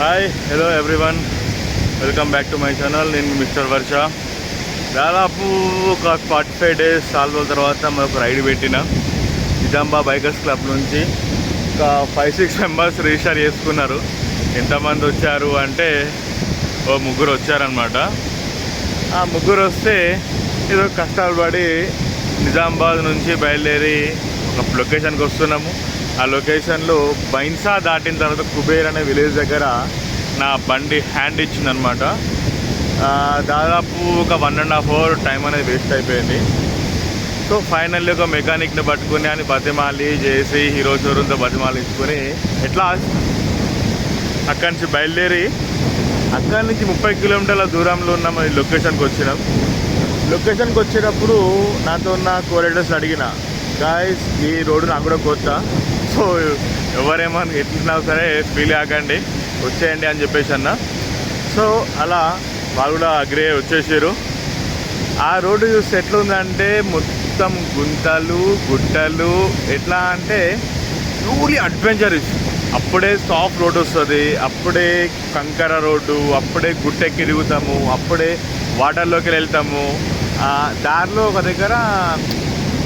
Hi hello everyone, welcome back to my channel. నేను mister వర్ష. దాదాపు ఒక 45 డేస్ సాల్వ్ తర్వాత మనకు రైడ్ పెట్టిన నిజాంబా బైకర్స్ క్లబ్ నుంచి ఒక 5-6 మెంబర్స్ రిజిస్టర్ చేసుకున్నారు. ఎంతమంది వచ్చారు అంటే ముగ్గురు వచ్చారనమాట. ఆ ముగ్గురు వస్తే ఏదో కష్టాలు పడి నిజామాబాద్ నుంచి బయలుదేరి ఒక లొకేషన్కి వస్తున్నాము. ఆ లొకేషన్లో బైన్సా దాటిన తర్వాత కుబేర్ అనే విలేజ్ దగ్గర నా బండి హ్యాండ్ ఇచ్చిందనమాట. దాదాపు ఒక 1.5 hour టైం అనేది వేస్ట్ అయిపోయింది. సో ఫైనల్లీ ఒక మెకానిక్ని పట్టుకుని అని బతిమాలి చేసి హీరో షోరూమ్తో బతిమాలి ఇచ్చుకొని ఎట్లా అక్కడి నుంచి బయలుదేరి అక్కడి నుంచి 30 కిలోమీటర్ల దూరంలో ఉన్న ఈ లొకేషన్కి వచ్చినాం. లొకేషన్కి వచ్చేటప్పుడు నాతో ఉన్న కోఆర్డినేటర్స్ అడిగిన, గాయస్ ఈ రోడ్డు నాకు కూడా కొత్త, సో ఎవరేమో ఎట్లున్నా సరే ఫీల్ కాకండి, వచ్చేయండి అని చెప్పేసి అన్న. సో అలా వాళ్ళు కూడా అగ్రి వచ్చేసారు. ఆ రోడ్డు చూస్తే ఎట్లుందంటే మొత్తం గుంతలు గుట్టలు, ఎట్లా అంటే ట్రూలీ అడ్వెంచరస్. అప్పుడే సాఫ్ట్ రోడ్ వస్తుంది, అప్పుడే కంకర రోడ్డు, అప్పుడే గుట్టెక్కి తిరుగుతాము, అప్పుడే వాటర్లోకి వెళ్తాము. దారిలో ఒక దగ్గర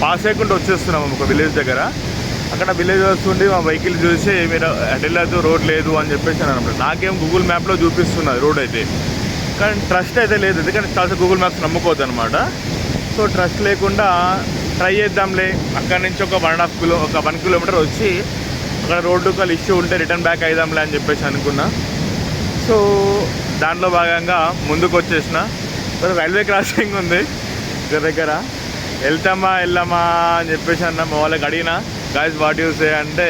పాస్ చేయకుండా వచ్చేస్తున్నాము ఒక విలేజ్ దగ్గర. అక్కడ విలేజ్ వస్తుండి మా వెహికల్ చూసి మీరు అటెళ్ళదు, రోడ్ లేదు అని చెప్పేసి అని అనమాట. నాకేం గూగుల్ మ్యాప్లో చూపిస్తున్నది రోడ్ అయితే, కానీ ట్రస్ట్ అయితే లేదు, ఎందుకంటే చాలా గూగుల్ మ్యాప్స్ నమ్ముకోవద్దు అనమాట. సో ట్రస్ట్ లేకుండా ట్రై చేద్దాంలే. అక్కడి నుంచి ఒక 1 కిలోమీటర్ వచ్చి అక్కడ రోడ్డుకి ఇష్యూ ఉంటే రిటర్న్ బ్యాక్ అయిదాంలే అని చెప్పేసి అనుకున్నా. సో దాంట్లో భాగంగా ముందుకు వచ్చేసిన. రైల్వే క్రాసింగ్ ఉంది దగ్గర, వెళ్తామా వెళ్ళామా అని చెప్పేసి అన్న. మా వాళ్ళకి అడిగిన, గాయస్ వాట్ యూ సే అంటే,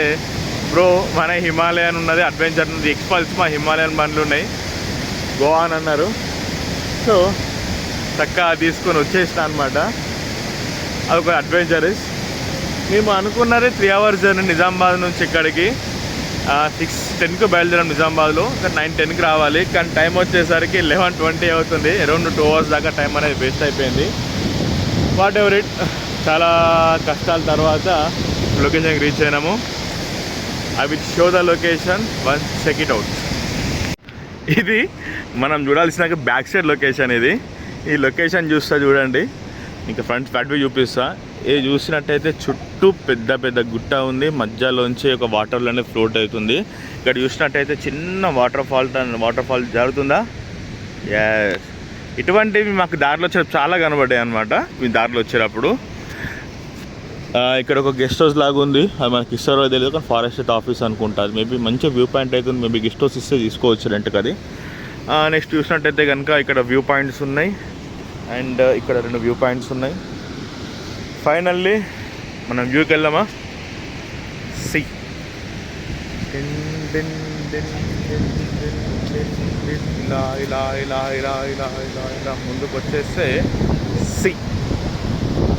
బ్రో మన హిమాలయన్ ఉన్నది, అడ్వెంచర్ ఉన్నది, ఎక్స్పల్స్ మా హిమాలయన్ బండ్లు ఉన్నాయి, గోవా అని అన్నారు. సో చక్కగా తీసుకొని వచ్చేసిన అనమాట. అదొక అడ్వెంచరస్. మేము అనుకున్నది 3 hours జర్నీ నిజామాబాద్ నుంచి ఇక్కడికి. 6:10కి బయలుదేరాం నిజామాబాద్లో, 9:10కి రావాలి. కానీ టైం వచ్చేసరికి 11:20 అవుతుంది. అరౌండ్ 2 hours దాకా టైం అనేది వేస్ట్ అయిపోయింది. వాట్ ఎవర్ ఇట్, చాలా కష్టాల తర్వాత లొకేషన్కి రీచ్ అయినాము. I will show the location once check it out. ఇది మనం చూడాల్సిన బ్యాక్ సైడ్ లొకేషన్. ఈ లొకేషన్ చూస్తా చూడండి, ఇంకా ఫ్రంట్ వ్యూ చూపిస్తా. ఇది చూసినట్టయితే చుట్టూ పెద్ద పెద్ద గుట్ట ఉంది, మధ్యలోంచి ఒక వాటర్లో అనేది ఫ్లోట్ అవుతుంది. ఇక్కడ చూసినట్టయితే చిన్న వాటర్ ఫాల్ జరుగుతుందా. ఎస్, ఇటువంటివి మాకు దారిలో వచ్చేటప్పుడు చాలా కనబడ్డాయి అనమాట. మీ దారిలో వచ్చేటప్పుడు ఇక్కడ ఒక గెస్ట్ హౌస్ లాగా ఉంది, అది మనకి ఇస్తారో తెలియదు, కానీ ఫారెస్ట్ ఆఫీస్ అనుకుంటుంది. మేబీ మంచి వ్యూ పాయింట్ అవుతుంది, మేబీ గెస్ట్ హౌస్ ఇస్తే తీసుకోవచ్చు రెంట్కి అది. నెక్స్ట్ చూసినట్టయితే కనుక ఇక్కడ వ్యూ పాయింట్స్ ఉన్నాయి, అండ్ ఇక్కడ 2 వ్యూ పాయింట్స్ ఉన్నాయి. ఫైనల్లీ మనం వ్యూకి వెళ్దామా. సి ఇలా ఇలా ఇలా ఇలా ఇలా ఇలా ఇలా ముందుకు వచ్చేస్తే సి,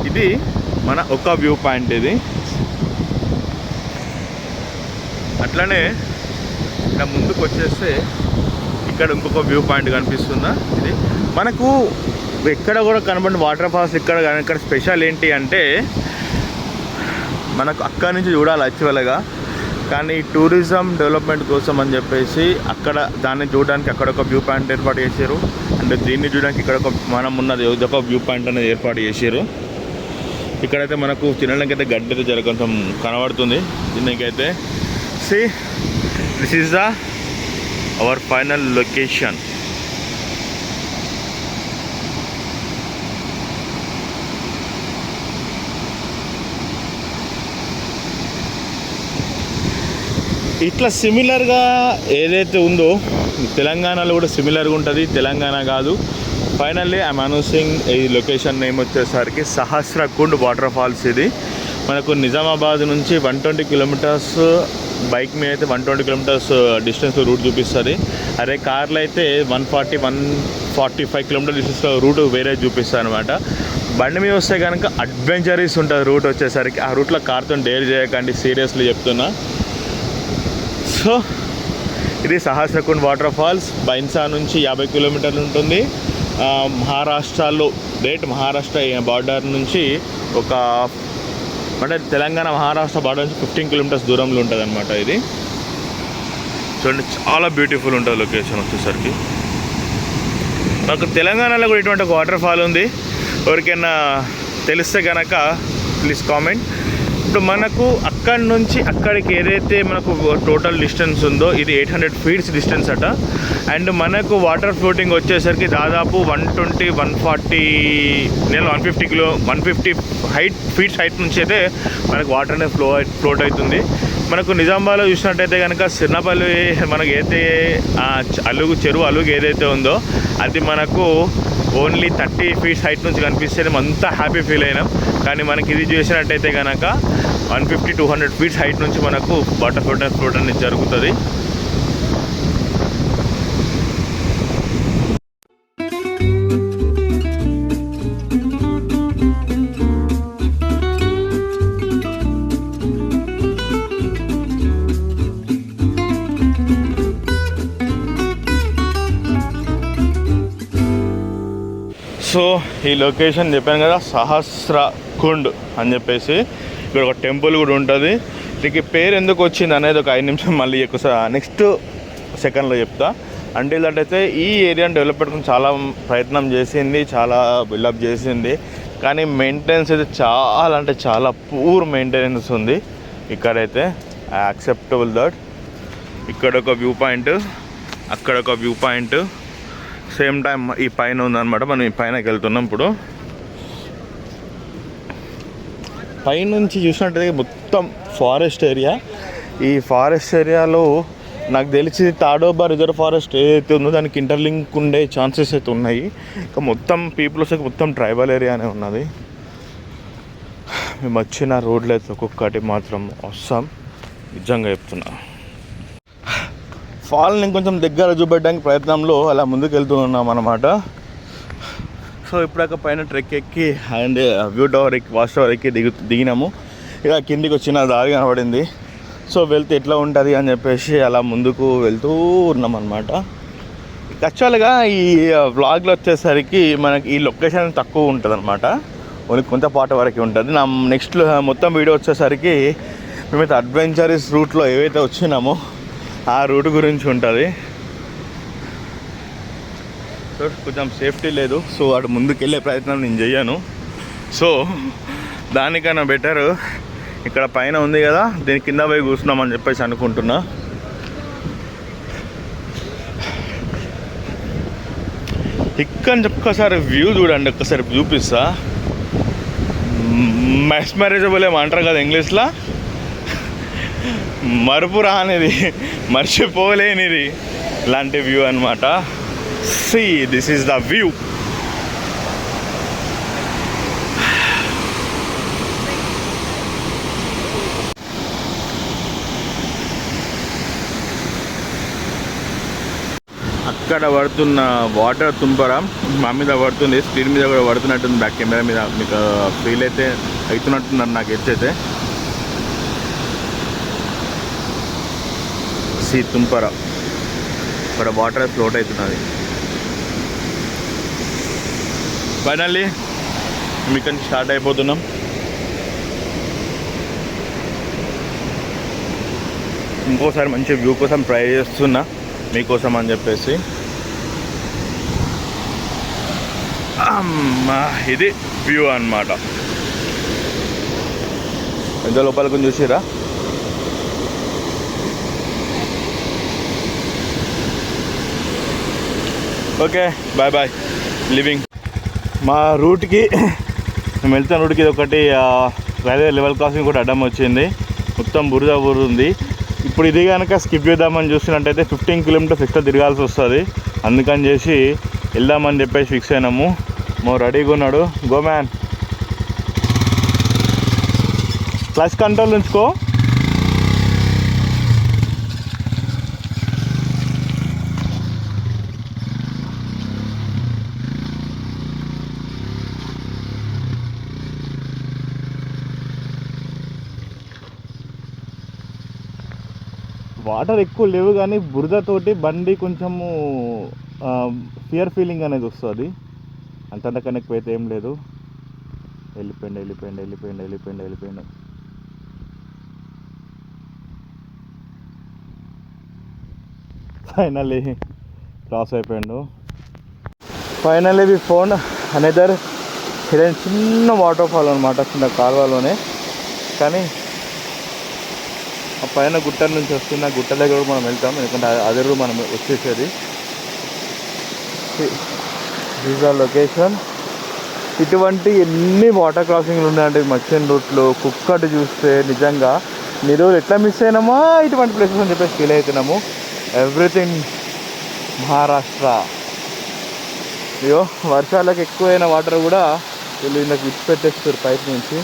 ఇది మన ఒక వ్యూ పాయింట్. ఇది అట్లనే ఇలా ముందుకు వచ్చేస్తే ఇక్కడ ఇంకొక వ్యూ పాయింట్ కనిపిస్తుందా. ఇది మనకు ఎక్కడ కూడా కనబడిన వాటర్ ఫాల్స్ ఇక్కడ స్పెషల్ ఏంటి అంటే, మనకు అక్కడి నుంచి చూడాలి యాక్చువల్గా, కానీ టూరిజం డెవలప్మెంట్ కోసం అని చెప్పేసి అక్కడ దాన్ని చూడడానికి అక్కడ ఒక వ్యూ పాయింట్ ఏర్పాటు చేశారు. అండ్ దీన్ని చూడడానికి ఇక్కడ ఒక మనం ఉన్నది ఒక వ్యూ పాయింట్ అనేది ఏర్పాటు చేశారు. ఇక్కడైతే మనకు తినడానికి అయితే గడ్డి అయితే కొంచెం కనబడుతుంది దీనికైతే. See, this is the our final location. ఇట్లా సిమిలర్గా ఏదైతే ఉందో తెలంగాణలో కూడా సిమిలర్గా ఉంటుంది. తెలంగాణ కాదు, ఫైనల్లీ ఐఎమ్ అనౌన్సింగ్ ఈ లొకేషన్ నేమ్ వచ్చేసరికి సహస్రకుండ్ వాటర్ ఫాల్స్. ఇది మనకు నిజామాబాద్ నుంచి 120 kilometers, బైక్ మీద అయితే 120 kilometers డిస్టెన్స్ రూట్ చూపిస్తుంది. అదే కార్లో అయితే 140-145 kilometers డిస్టెన్స్లో రూట్ వేరే చూపిస్తుంది అనమాట. బండి మీద వస్తే కనుక అడ్వెంచరస్ ఉంటుంది రూట్ వచ్చేసరికి. ఆ రూట్లో కార్తో డేర్ చేయకండి, సీరియస్లీ చెప్తున్నా. సో ఇది సహస్రకుండ్ వాటర్ ఫాల్స్. బైన్సా నుంచి 50 kilometers ఉంటుంది. మహారాష్ట్రలో మహారాష్ట్ర బార్డర్ నుంచి అంటే తెలంగాణ మహారాష్ట్ర బార్డర్ నుంచి 15 kilometers దూరంలో ఉంటుంది అనమాట ఇది. చూడండి, చాలా బ్యూటిఫుల్ ఉంటుంది లొకేషన్ వచ్చేసరికి. మాకు తెలంగాణలో కూడా ఇటువంటి ఒక వాటర్ ఫాల్ ఉంది. ఎవరికైనా తెలిస్తే కనుక ప్లీజ్ కామెంట్. ఇప్పుడు మనకు అక్కడి నుంచి అక్కడికి ఏదైతే మనకు టోటల్ డిస్టెన్స్ ఉందో ఇది 800 feet డిస్టెన్స్ అట. అండ్ మనకు వాటర్ ఫ్లోటింగ్ వచ్చేసరికి దాదాపు 120, 140, 150 feet హైట్ నుంచి అయితే మనకు వాటర్ అనేది ఫ్లోట్ అవుతుంది. మనకు నిజామాబాద్లో చూసినట్టయితే కనుక సిర్నపల్లి మనకు అయితే చెరువు అలుగు ఏదైతే ఉందో అది మనకు ఓన్లీ 30 feet హైట్ నుంచి కనిపిస్తే అంతా హ్యాపీ ఫీల్ అయినాం. కానీ మనకి ఇది చేసినట్టయితే కనుక 150, 200 feet హైట్ నుంచి మనకు వాటర్ ఫ్లోట్ అనేది జరుగుతుంది. సో ఈ లొకేషన్ చెప్పాను కదా, సహస్రకుండ్ అని చెప్పేసి ఇక్కడ ఒక టెంపుల్ కూడా ఉంటుంది. దీనికి పేరు ఎందుకు వచ్చింది అనేది ఒక 5 నిమిషం మళ్ళీ నెక్స్ట్ సెకండ్లో చెప్తా. అంటే ఇలాంటైతే ఈ ఏరియాని డెవలప్మెంట్ చాలా ప్రయత్నం చేసింది, చాలా బిల్డప్ చేసింది. కానీ మెయింటెనెన్స్ అయితే చాలా అంటే చాలా పూర్ మెయింటెనెన్స్ ఉంది ఇక్కడైతే. Acceptable that. ఇక్కడ ఒక వ్యూ పాయింట్, అక్కడ ఒక వ్యూ పాయింట్, సేమ్ టైం ఈ పైన ఉందన్నమాట. మనం ఈ పైనకి వెళ్తున్నాం. ఇప్పుడు పైనుంచి చూసినట్టయితే మొత్తం ఫారెస్ట్ ఏరియా. ఈ ఫారెస్ట్ ఏరియాలో నాకు తెలిసి తాడోబా రిజర్వ్ ఫారెస్ట్ ఏదైతే ఉందో దానికి ఇంటర్లింక్ ఉండే ఛాన్సెస్ అయితే ఉన్నాయి. ఇంకా మొత్తం పీపుల్స్ మొత్తం ట్రైబల్ ఏరియానే ఉన్నది. మేము వచ్చిన రోడ్లు అయితే ఒక్కొక్కటి మాత్రం వస్తాం, నిజంగా చెప్తున్నా. ఫాల్ని కొంచెం దగ్గర చూపెట్టడానికి ప్రయత్నంలో అలా ముందుకు వెళ్తూ ఉన్నాం అన్నమాట. సో ఇప్పుడాక పైన ట్రెక్ ఎక్కి అండ్ వ్యూ టవర్ ఎక్కి వాచ్ టవర్ ఎక్కి దిగినాము. ఇక కిందికి వచ్చిన దారి కనబడింది. సో వెళ్తే ఎట్లా ఉంటుంది అని చెప్పేసి అలా ముందుకు వెళ్తూ ఉన్నాం అన్నమాట. యాక్చువల్గా ఈ వ్లాగ్లో వచ్చేసరికి మనకి ఈ లొకేషన్ తక్కువ ఉంటుంది అనమాట, ఓన్లీ కొంత పాట వరకు ఉంటుంది. నా నెక్స్ట్ మొత్తం వీడియో వచ్చేసరికి మేమైతే అడ్వెంచరస్ రూట్లో ఏవైతే వచ్చినామో ఆ రూట్ గురించి ఉంటుంది. సో కొంచెం సేఫ్టీ లేదు, సో అటు ముందుకు వెళ్ళే ప్రయత్నం నేను చెయ్యను. సో దానికన్నా బెటర్ ఇక్కడ పైన ఉంది కదా, దీని కింద పోయి కూర్చున్నామని చెప్పేసి అనుకుంటున్నా. ఇక్కడ ఒక్కసారి వ్యూ చూడండి, ఒక్కసారి చూపిస్తా. మెస్మరైజబుల్ ఏమంటారు కదా ఇంగ్లీష్లో, మరుపు రానిది, మర్చిపోలేనిది ఇలాంటి వ్యూ అనమాట. See this is the view. అక్కడ పడుతున్న వాటర్ తుంపర మా మీద పడుతుంది, స్క్రీన్ మీద కూడా పడుతున్నట్టుంది, బ్యాక్ కెమెరా మీద మీకు ఫీల్ అయితే అవుతున్నట్టున్నారు నాకు ఎచ్చైతే. తుంపర ఇక్కడ వాటర్ ఫ్లోట్ అవుతున్నది. ఫైనల్లీ మేము ఇక్కడ నుంచి స్టార్ట్ అయిపోతున్నాం. ఇంకోసారి మంచి వ్యూ కోసం ట్రై చేస్తున్నా మీకోసం అని చెప్పేసి. ఇది వ్యూ అన్నమాట. ఎంత లోపలికి చూసిరా. Okay bye bye leaving. మా రూట్కి మేము వెళ్తున్న రూట్కి ఇది ఒకటి రైల్వే లెవెల్ క్రాసింగ్ కూడా అడ్డం వచ్చింది, మొత్తం బురద ఉంది. ఇప్పుడు ఇది కనుక స్కిప్ చేద్దామని చూస్తున్నట్టయితే 15 kilometers ఎక్స్ట్రా తిరగాల్సి వస్తుంది. అందుకని చేసి వెళ్దామని చెప్పేసి ఫిక్స్ అయినాము. రెడీగా ఉన్నాడు. Go man. క్లచ్ కంట్రోల్ ఉంచుకో. వాటర్ ఎక్కువ లేవు కానీ బురదతోటి బండి కొంచెము ఫియర్ ఫీలింగ్ అనేది వస్తుంది. అంతంత కనెక్ట్ అయితే ఏం లేదు. వెళ్ళిపోయింది. ఫైనల్లీ క్రాస్ అయిపోయాడు. Finally we found another hidden చిన్న వాటర్ ఫాల్ అనమాట, చిన్న కాలువలోనే. కానీ ఆ పైన గుట్ట నుంచి వస్తున్న గుట్ట దగ్గర కూడా మనం వెళ్తాం, ఎందుకంటే అదే మనం వచ్చేసేది. This are location. ఇటువంటి ఎన్ని వాటర్ క్రాసింగ్లు ఉన్నాయంటే మర్చెంట్ రూట్లో. కుక్కటి చూస్తే నిజంగా మీరు ఎట్లా మిస్ అయినామా ఇటువంటి ప్లేసెస్ అని చెప్పేసి ఫీల్ అవుతున్నాము. ఎవ్రీథింగ్ మహారాష్ట్ర. అయ్యో వర్షాలకు ఎక్కువైన వాటర్ కూడా వీళ్ళు ఇందాక విడిచిపెట్టేస్తారు పైప్ నుంచి.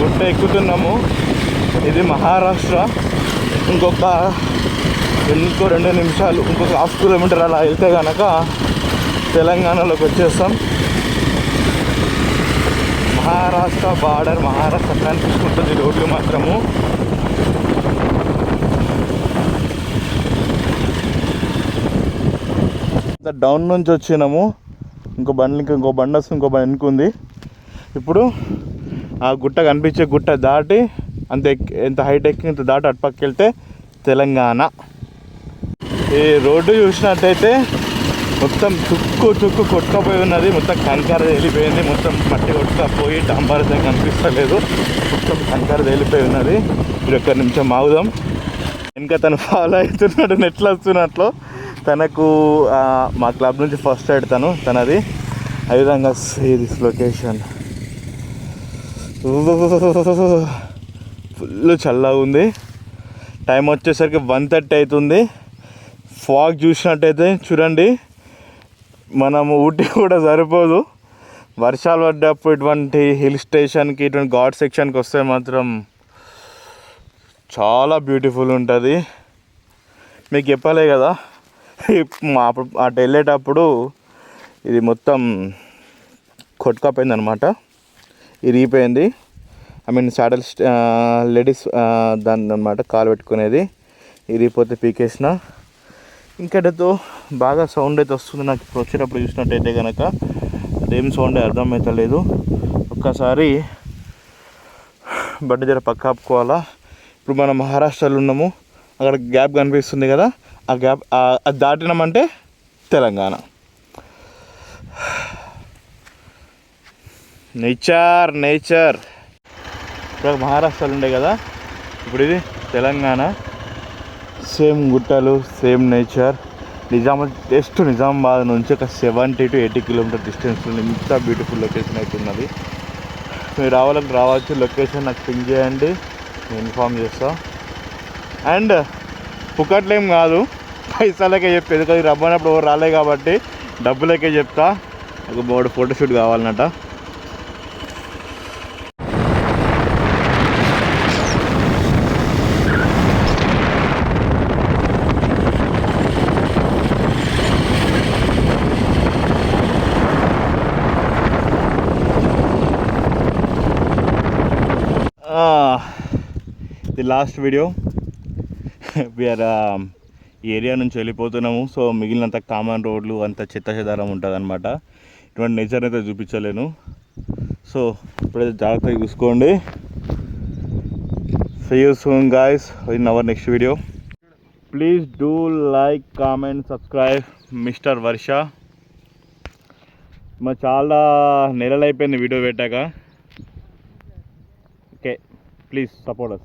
గుట్ట ఎక్కుతున్నాము. ఇది మహారాష్ట్ర. ఇంకో 2 నిమిషాలు, ఇంకొక 1/2 కిలోమీటర్ అలా వెళ్తే కనుక తెలంగాణలోకి వచ్చేస్తాం. మహారాష్ట్ర బార్డర్, మహారాష్ట్ర కనిపిస్తుంటుంది రోడ్లు మాత్రము. డౌన్ నుంచి వచ్చినాము. ఇంకో బండి వస్తుంది, ఇంకో బండి వెనుకుంది. ఇప్పుడు ఆ గుట్ట కనిపించే గుట్ట దాటి ఎంత హైట్ ఎక్కి ఇంత దాటి అటుపక్కకి వెళ్తే తెలంగాణ. ఈ రోడ్డు చూసినట్టయితే మొత్తం చుక్కు కొట్టుకపోయి ఉన్నది. మొత్తం కంకర తేలిపోయింది. మొత్తం మట్టి కొట్టుకపోయి డాంబరసం కనిపిస్తలేదు. మొత్తం కంకర తేలిపోయి ఉన్నది. ఇప్పుడు 1 నిమిషం ఆగుదాం. ఇంకా తను ఫాలో అవుతున్నాడు, నెట్లు వస్తున్నట్లు. తనకు మా క్లబ్ నుంచి ఫస్ట్ రైడ్ తనది. ఆ విధంగా దిస్ లొకేషన్ ఫుల్ చల్లగా ఉంది. టైం వచ్చేసరికి 1:30 అవుతుంది. ఫాగ్ చూసినట్టయితే చూడండి, మనము ఊటీ కూడా సరిపోదు. వర్షాలు పడ్డప్పుడు ఇటువంటి హిల్ స్టేషన్కి, ఇటువంటి ఘాట్ సెక్షన్కి వస్తే మాత్రం చాలా బ్యూటిఫుల్ ఉంటుంది. మీకు చెప్పలే కదా, అటు వెళ్ళేటప్పుడు ఇది మొత్తం కొట్టుకపోయింది అనమాట, ఇరిగిపోయింది. సాడల్ లేడీస్ దాన్ని అనమాట కాలు పెట్టుకునేది, ఇరిగిపోతే పీకేసిన. ఇంకటితో బాగా సౌండ్ అయితే వస్తుంది నాకు ఇప్పుడు వచ్చేటప్పుడు చూసినట్టయితే కనుక. అదేం సౌండ్ అర్థమవుతలేదు. ఒక్కసారి బండి జర పక్క ఆపుకోవాలా. ఇప్పుడు మనం మహారాష్ట్రలో ఉన్నాము. అక్కడ గ్యాప్ కనిపిస్తుంది కదా, ఆ గ్యాప్ అది దాటినామంటే తెలంగాణ. నేచర్ ఇప్పుడు మహారాష్ట్రలో ఉండే కదా, ఇప్పుడు ఇది తెలంగాణ. సేమ్ గుట్టలు, సేమ్ నేచర్. నిజామాబాద్ నుంచి ఒక 70 to 80 కిలోమీటర్ డిస్టెన్స్లో ఇంత బ్యూటిఫుల్ లొకేషన్ అవుతున్నది. మీరు రావచ్చు. లొకేషన్ నాకు పింగ్ చేయండి, నేను ఇన్ఫామ్ చేస్తా. అండ్ పుక్కట్లేం కాదు, పైసలకే చెప్పేది. కానీ రమ్మన్నప్పుడు ఎవరు రాలే కాబట్టి డబ్బులకే చెప్తా. ఒక 3 ఫోటోషూట్ కావాలన్నట. The last video. వీఆర్ ఈ ఏరియా నుంచి వెళ్ళిపోతున్నాము. సో మిగిలినంత కామన్ రోడ్లు అంత చెత్తాచెదారం ఉంటుంది అనమాట. ఇటువంటి నేచర్ అయితే చూపించలేను. సో ఇప్పుడైతే జాగ్రత్తగా చూసుకోండి. See you soon guys in our next video. Please do like, comment, subscribe mister Varsha. మా చాలా నెలలు అయిపోయింది వీడియో పెట్టాక. Okay, please support us.